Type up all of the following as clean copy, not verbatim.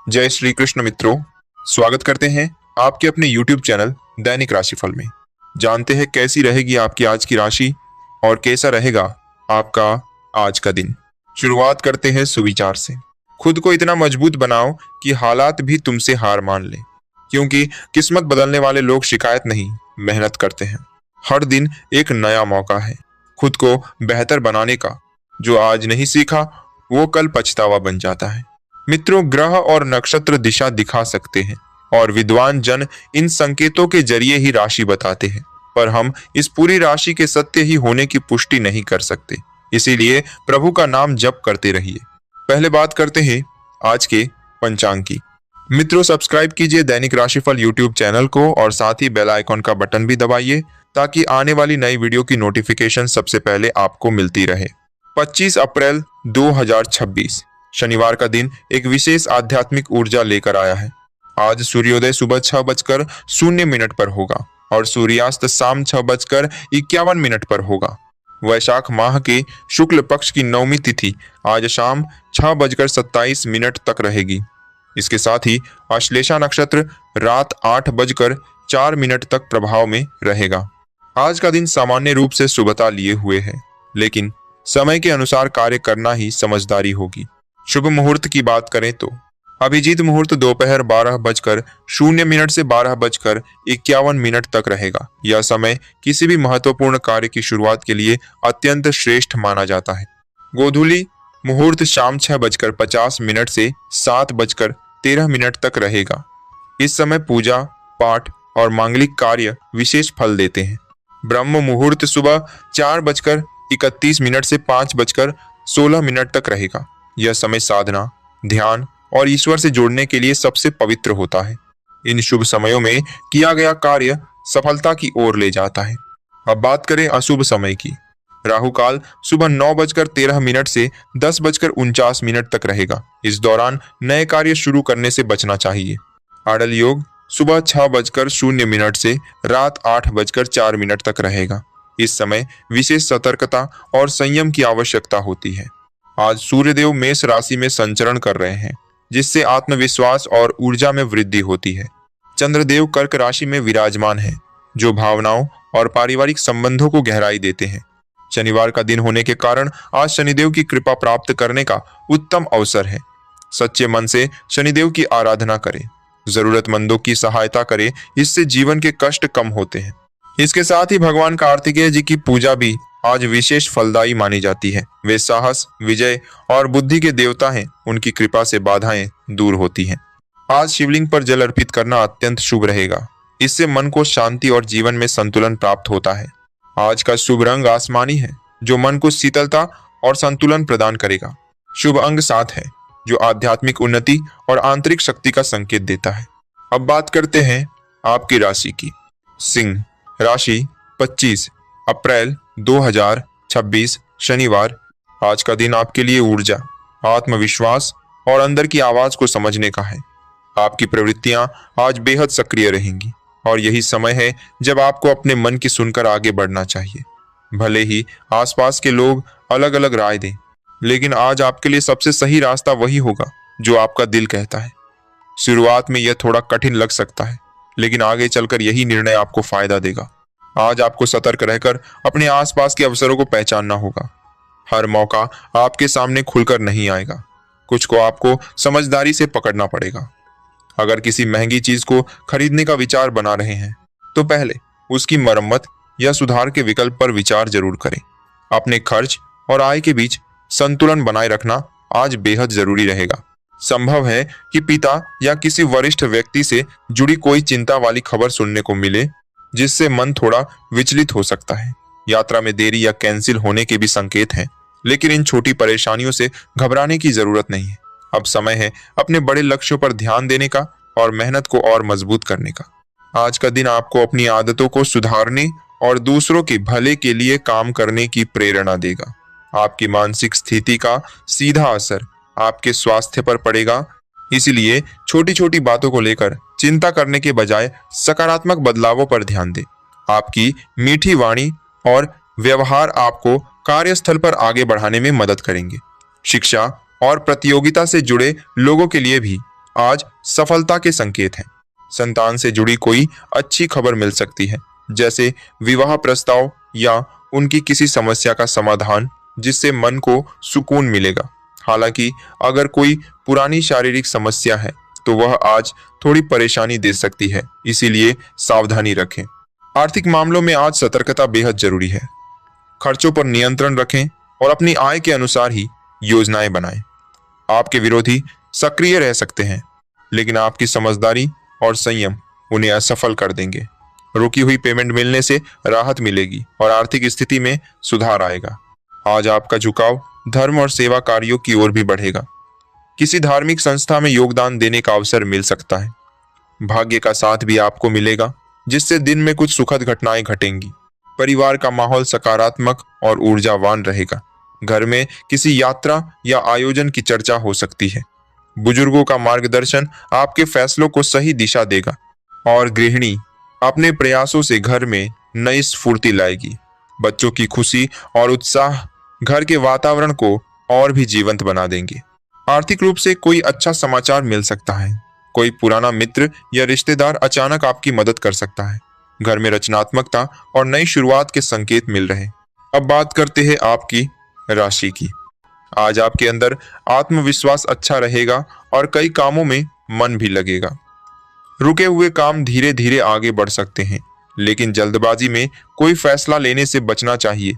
जय श्री कृष्ण मित्रों, स्वागत करते हैं आपके अपने YouTube चैनल दैनिक राशिफल में। जानते हैं कैसी रहेगी आपकी आज की राशि और कैसा रहेगा आपका आज का दिन। शुरुआत करते हैं सुविचार से। खुद को इतना मजबूत बनाओ कि हालात भी तुमसे हार मान लें, क्योंकि किस्मत बदलने वाले लोग शिकायत नहीं, मेहनत करते हैं। हर दिन एक नया मौका है खुद को बेहतर बनाने का। जो आज नहीं सीखा वो कल पछतावा बन जाता है। मित्रों, ग्रह और नक्षत्र दिशा दिखा सकते हैं और विद्वान जन इन संकेतों के जरिए ही राशि बताते हैं, पर हम इस पूरी राशि के सत्य ही होने की पुष्टि नहीं कर सकते। इसीलिए प्रभु का नाम जप करते रहिए। पहले बात करते हैं आज के पंचांग की। मित्रों, सब्सक्राइब कीजिए दैनिक राशिफल यूट्यूब चैनल को और साथ ही बेल आइकॉन का बटन भी दबाइए ताकि आने वाली नई वीडियो की नोटिफिकेशन सबसे पहले आपको मिलती रहे। 25 अप्रैल 2026 शनिवार का दिन एक विशेष आध्यात्मिक ऊर्जा लेकर आया है। आज सूर्योदय सुबह 6:00 पर होगा और सूर्यास्त शाम 6:51 पर होगा। वैशाख माह के शुक्ल पक्ष की नवमी तिथि आज शाम 6:27 तक रहेगी। इसके साथ ही आश्लेषा नक्षत्र रात 8:04 तक प्रभाव में रहेगा। आज का दिन सामान्य रूप से शुभता लिए हुए है, लेकिन समय के अनुसार कार्य करना ही समझदारी होगी। शुभ मुहूर्त की बात करें तो अभिजीत मुहूर्त दोपहर 12:00 से 12:51 तक रहेगा। यह समय किसी भी महत्वपूर्ण कार्य की शुरुआत के लिए अत्यंत श्रेष्ठ माना जाता है। गोधूली मुहूर्त शाम 6:50 से 7:13 तक रहेगा। इस समय पूजा पाठ और मांगलिक कार्य विशेष फल देते हैं। ब्रह्म मुहूर्त सुबह 4:31 से 5:16 तक रहेगा। यह समय साधना, ध्यान और ईश्वर से जुड़ने के लिए सबसे पवित्र होता है। इन शुभ समयों में किया गया कार्य सफलता की ओर ले जाता है। अब बात करें अशुभ समय की। राहु काल सुबह 9:13 से 10:49 तक रहेगा। इस दौरान नए कार्य शुरू करने से बचना चाहिए। आड़ल योग सुबह 6:00 से रात 8:04 तक रहेगा। इस समय विशेष सतर्कता और संयम की आवश्यकता होती है। आज सूर्यदेव मेष राशि में संचरण कर रहे हैं, जिससे आत्मविश्वास और ऊर्जा में वृद्धि होती है। चंद्रदेव कर्क राशि में विराजमान है, जो भावनाओं और पारिवारिक संबंधों को गहराई देते हैं। शनिवार का दिन होने के कारण आज शनिदेव की कृपा प्राप्त करने का उत्तम अवसर है। सच्चे मन से शनिदेव की आराधना करें, जरूरतमंदों की सहायता करें, इससे जीवन के कष्ट कम होते हैं। इसके साथ ही भगवान कार्तिकेय जी की पूजा भी आज विशेष फलदायी मानी जाती है। वे साहस, विजय और बुद्धि के देवता हैं। उनकी कृपा से बाधाएं दूर होती हैं। आज शिवलिंग पर जल अर्पित करना अत्यंत शुभ रहेगा। इससे मन को शांति और जीवन में संतुलन प्राप्त होता है। आज का शुभ रंग आसमानी है, जो मन को शीतलता और संतुलन प्रदान करेगा। शुभ अंग 7 है, जो आध्यात्मिक उन्नति और आंतरिक शक्ति का संकेत देता है। अब बात करते हैं आपकी राशि की। सिंह राशि 25 अप्रैल 2026 शनिवार। आज का दिन आपके लिए ऊर्जा, आत्मविश्वास और अंदर की आवाज को समझने का है। आपकी प्रवृत्तियां आज बेहद सक्रिय रहेंगी और यही समय है जब आपको अपने मन की सुनकर आगे बढ़ना चाहिए। भले ही आसपास के लोग अलग अलग राय दें, लेकिन आज आपके लिए सबसे सही रास्ता वही होगा जो आपका दिल कहता है। शुरुआत में यह थोड़ा कठिन लग सकता है, लेकिन आगे चलकर यही निर्णय आपको फायदा देगा। आज आपको सतर्क रहकर अपने आसपास के अवसरों को पहचानना होगा। हर मौका आपके सामने खुलकर नहीं आएगा, कुछ को आपको समझदारी से पकड़ना पड़ेगा। अगर किसी महंगी चीज को खरीदने का विचार बना रहे हैं, तो पहले उसकी मरम्मत या सुधार के विकल्प पर विचार जरूर करें। अपने खर्च और आय के बीच संतुलन बनाए रखना आज बेहद जरूरी रहेगा। संभव है कि पिता या किसी वरिष्ठ व्यक्ति से जुड़ी कोई चिंता वाली खबर सुनने को मिले, जिससे मन थोड़ा विचलित हो सकता है। यात्रा में देरी या कैंसिल होने के भी संकेत हैं, लेकिन इन छोटी परेशानियों से घबराने की जरूरत नहीं है। अब समय है अपने बड़े लक्ष्यों पर ध्यान देने का और मेहनत को और मजबूत करने का। आज का दिन आपको अपनी आदतों को सुधारने और दूसरों के भले के लिए काम करने की प्रेरणा देगा। आपकी मानसिक स्थिति का सीधा असर आपके स्वास्थ्य पर पड़ेगा, इसलिए छोटी छोटी बातों को लेकर चिंता करने के बजाय सकारात्मक बदलावों पर ध्यान दें। आपकी मीठी वाणी और व्यवहार आपको कार्यस्थल पर आगे बढ़ाने में मदद करेंगे। शिक्षा और प्रतियोगिता से जुड़े लोगों के लिए भी आज सफलता के संकेत हैं। संतान से जुड़ी कोई अच्छी खबर मिल सकती है, जैसे विवाह प्रस्ताव या उनकी किसी समस्या का समाधान, जिससे मन को सुकून मिलेगा। हालांकि अगर कोई पुरानी शारीरिक समस्या है तो वह आज थोड़ी परेशानी दे सकती है, इसीलिए सावधानी रखें। आर्थिक मामलों में आज सतर्कता बेहद जरूरी है। खर्चों पर नियंत्रण रखें और अपनी आय के अनुसार ही योजनाएं बनाएं। आपके विरोधी सक्रिय रह सकते हैं, लेकिन आपकी समझदारी और संयम उन्हें असफल कर देंगे। रुकी हुई पेमेंट मिलने से राहत मिलेगी और आर्थिक स्थिति में सुधार आएगा। आज आपका झुकाव धर्म और सेवा कार्यों की ओर भी बढ़ेगा। किसी धार्मिक संस्था में योगदान देने का अवसर मिल सकता है। भाग्य का साथ भी आपको मिलेगा, जिससे दिन में कुछ सुखद घटनाएं घटेंगी। परिवार का माहौल सकारात्मक और ऊर्जावान रहेगा। घर में किसी यात्रा या आयोजन की चर्चा हो सकती है। बुजुर्गों का मार्गदर्शन आपके फैसलों को सही दिशा देगा और गृहिणी अपने प्रयासों से घर में नई स्फूर्ति लाएगी। बच्चों की खुशी और उत्साह घर के वातावरण को और भी जीवंत बना देंगे। आर्थिक रूप से कोई अच्छा समाचार मिल सकता है। कोई पुराना मित्र या रिश्तेदार अचानक आपकी मदद कर सकता है। घर में रचनात्मकता और नई शुरुआत के संकेत मिल रहे हैं। अब बात करते हैं आपकी राशि की। आज आपके अंदर आत्मविश्वास अच्छा रहेगा और कई कामों में मन भी लगेगा। रुके हुए काम धीरे धीरे आगे बढ़ सकते हैं, लेकिन जल्दबाजी में कोई फैसला लेने से बचना चाहिए,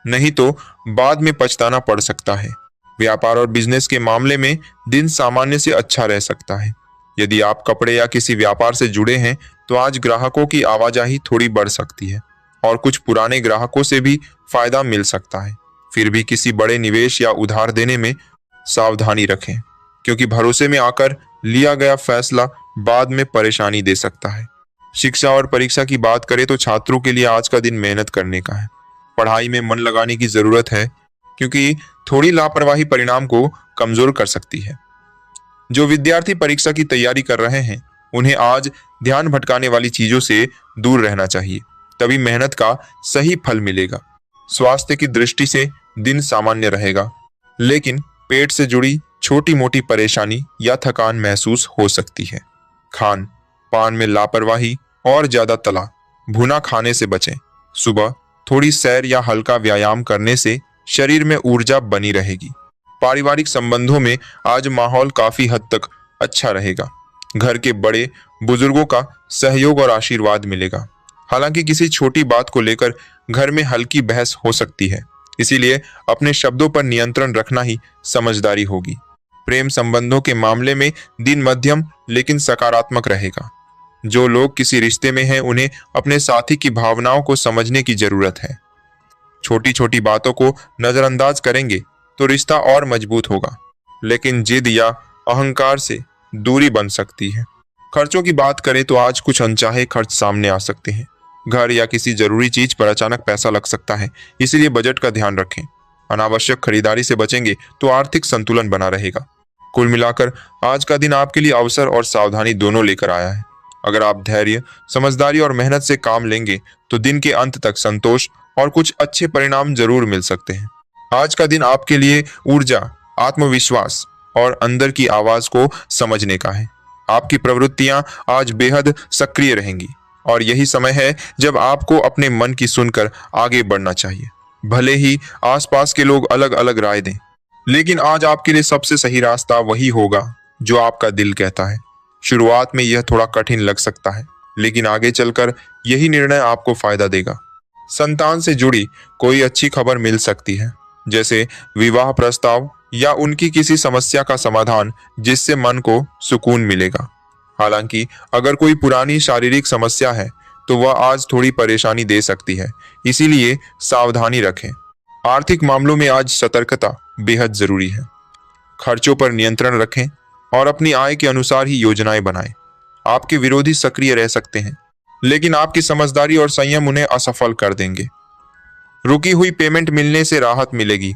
नहीं तो बाद में पछताना पड़ सकता है। व्यापार और बिजनेस के मामले में दिन सामान्य से अच्छा रह सकता है। यदि आप कपड़े या किसी व्यापार से जुड़े हैं तो आज ग्राहकों की आवाजाही थोड़ी बढ़ सकती है और कुछ पुराने ग्राहकों से भी फायदा मिल सकता है। फिर भी किसी बड़े निवेश या उधार देने में सावधानी रखें, क्योंकि भरोसे में आकर लिया गया फैसला बाद में परेशानी दे सकता है। शिक्षा और परीक्षा की बात करें तो छात्रों के लिए आज का दिन मेहनत करने का है। पढ़ाई में मन लगाने की जरूरत है, क्योंकि थोड़ी लापरवाही परिणाम को कमजोर कर सकती है। जो विद्यार्थी परीक्षा की तैयारी कर रहे हैं उन्हें आज ध्यान भटकाने वाली चीजों से दूर रहना चाहिए, तभी मेहनत का सही फल मिलेगा। स्वास्थ्य की दृष्टि से दिन सामान्य रहेगा, लेकिन पेट से जुड़ी छोटी मोटी परेशानी या थकान महसूस हो सकती है। खान पान में लापरवाही और ज्यादा तला भुना खाने से बचें। सुबह थोड़ी सैर या हल्का व्यायाम करने से शरीर में ऊर्जा बनी रहेगी। पारिवारिक संबंधों में आज माहौल काफी हद तक अच्छा रहेगा। घर के बड़े बुजुर्गों का सहयोग और आशीर्वाद मिलेगा। हालांकि किसी छोटी बात को लेकर घर में हल्की बहस हो सकती है, इसीलिए अपने शब्दों पर नियंत्रण रखना ही समझदारी होगी। प्रेम संबंधों के मामले में दिन मध्यम लेकिन सकारात्मक रहेगा। जो लोग किसी रिश्ते में हैं उन्हें अपने साथी की भावनाओं को समझने की जरूरत है। छोटी छोटी बातों को नजरअंदाज करेंगे तो रिश्ता और मजबूत होगा, लेकिन जिद या अहंकार से दूरी बन सकती है। खर्चों की बात करें तो आज कुछ अनचाहे खर्च सामने आ सकते हैं। घर या किसी जरूरी चीज पर अचानक पैसा लग सकता है, इसीलिए बजट का ध्यान रखें। अनावश्यक खरीदारी से बचेंगे तो आर्थिक संतुलन बना रहेगा। कुल मिलाकर आज का दिन आपके लिए अवसर और सावधानी दोनों लेकर आया है। अगर आप धैर्य, समझदारी और मेहनत से काम लेंगे तो दिन के अंत तक संतोष और कुछ अच्छे परिणाम जरूर मिल सकते हैं। आज का दिन आपके लिए ऊर्जा, आत्मविश्वास और अंदर की आवाज को समझने का है। आपकी प्रवृत्तियां आज बेहद सक्रिय रहेंगी और यही समय है जब आपको अपने मन की सुनकर आगे बढ़ना चाहिए। भले ही आसपास के लोग अलग अलग राय दें, लेकिन आज आपके लिए सबसे सही रास्ता वही होगा जो आपका दिल कहता है। शुरुआत में यह थोड़ा कठिन लग सकता है, लेकिन आगे चलकर यही निर्णय आपको फायदा देगा। संतान से जुड़ी कोई अच्छी खबर मिल सकती है, जैसे विवाह प्रस्ताव या उनकी किसी समस्या का समाधान, जिससे मन को सुकून मिलेगा। हालांकि अगर कोई पुरानी शारीरिक समस्या है तो वह आज थोड़ी परेशानी दे सकती है, इसीलिए सावधानी रखें। आर्थिक मामलों में आज सतर्कता बेहद जरूरी है। खर्चों पर नियंत्रण रखें और अपनी आय के अनुसार ही योजनाएं बनाएं। आपके विरोधी सक्रिय रह सकते हैं, लेकिन आपकी समझदारी और संयम उन्हें असफल कर देंगे। रुकी हुई पेमेंट मिलने से राहत मिलेगी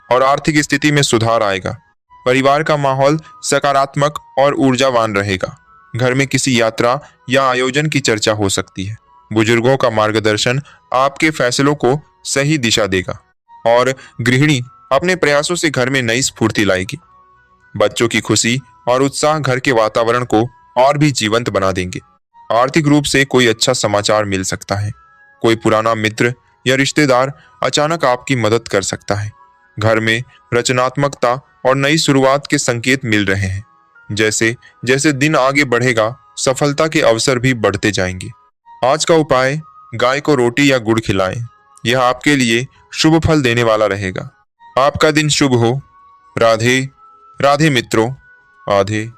और आर्थिक स्थिति में सुधार आएगा। परिवार का माहौल सकारात्मक और ऊर्जावान रहेगा। घर में किसी यात्रा या आयोजन की चर्चा हो सकती है। बुजुर्गों का मार्गदर्शन आपके फैसलों को सही दिशा देगा और गृहिणी अपने प्रयासों से घर में नई स्फूर्ति लाएगी। बच्चों की खुशी और उत्साह घर के वातावरण को और भी जीवंत बना देंगे। आर्थिक रूप से कोई अच्छा समाचार मिल सकता है। कोई पुराना मित्र या रिश्तेदार अचानक आपकी मदद कर सकता है। घर में रचनात्मकता और नई शुरुआत के संकेत मिल रहे हैं। जैसे जैसे दिन आगे बढ़ेगा, सफलता के अवसर भी बढ़ते जाएंगे। आज का उपाय, गाय को रोटी या गुड़ खिलाएं। यह आपके लिए शुभ फल देने वाला रहेगा। आपका दिन शुभ हो। राधे राधे मित्रों, राधे।